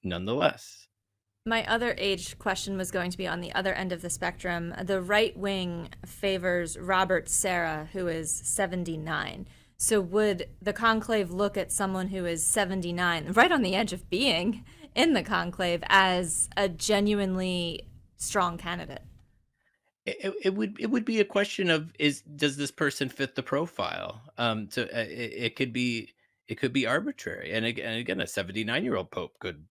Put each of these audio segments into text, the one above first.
nonetheless. My other age question was going to be on the other end of the spectrum. The right wing favors Robert Sarah, who is 79. So would the conclave look at someone who is 79, right on the edge of being in the conclave, as a genuinely strong candidate? It would be a question of, is does this person fit the profile? It could be arbitrary, and again, a 79-year-old pope could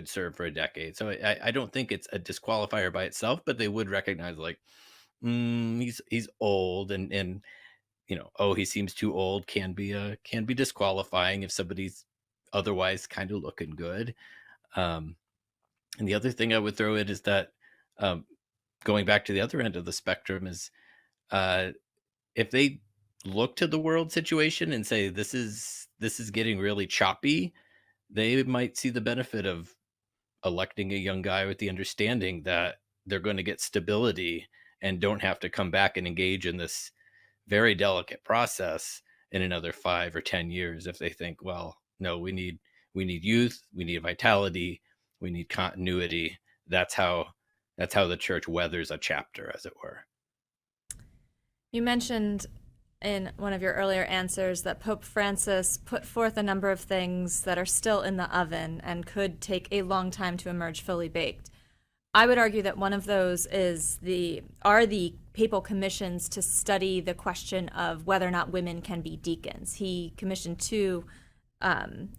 serve for a decade. So I don't think it's a disqualifier by itself, but they would recognize, like, he's old, and oh, he seems too old, can be disqualifying if somebody's otherwise kind of looking good. Um, and the other thing I would throw in is that, um, going back to the other end of the spectrum, is uh, if they look to the world situation and say this is getting really choppy, they might see the benefit of electing a young guy with the understanding that they're going to get stability and don't have to come back and engage in this very delicate process in another 5 or 10 years, if they think, well, no, we need youth, we need vitality, we need continuity. That's how the church weathers a chapter, as it were. You mentioned in one of your earlier answers that Pope Francis put forth a number of things that are still in the oven and could take a long time to emerge fully baked. I would argue that one of those are the papal commissions to study the question of whether or not women can be deacons. He commissioned two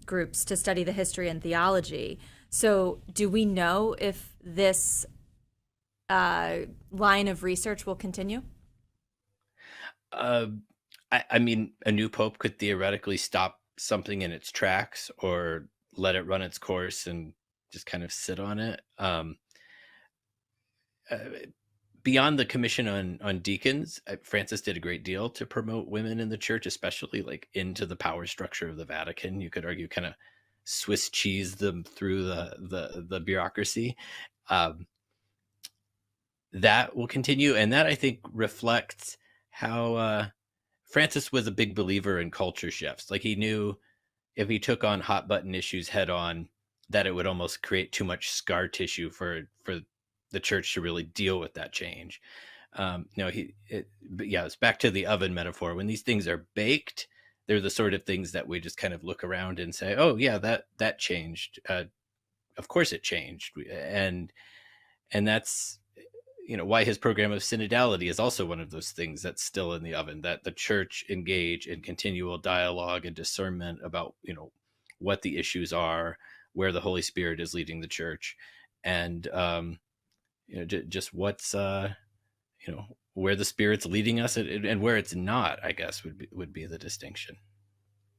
groups to study the history and theology. So, do we know if this line of research will continue? Uh, I mean, a new pope could theoretically stop something in its tracks or let it run its course and just kind of sit on it. Uh, Beyond the commission on deacons, Francis did a great deal to promote women in the church, especially like into the power structure of the Vatican. You could argue, kind of Swiss cheese them through the bureaucracy. Um, that will continue, and that, I think, reflects how Francis was a big believer in culture shifts. Like, he knew if he took on hot button issues head on, that it would almost create too much scar tissue for the church to really deal with that change. But yeah, it's back to the oven metaphor. When these things are baked, they're the sort of things that we just kind of look around and say, "Oh yeah, that changed. Of course it changed," and that's why his program of synodality is also one of those things that's still in the oven, that the church engage in continual dialogue and discernment about what the issues are, where the Holy Spirit is leading the church, and just what's where the Spirit's leading us, and where it's not, I guess, would be the distinction.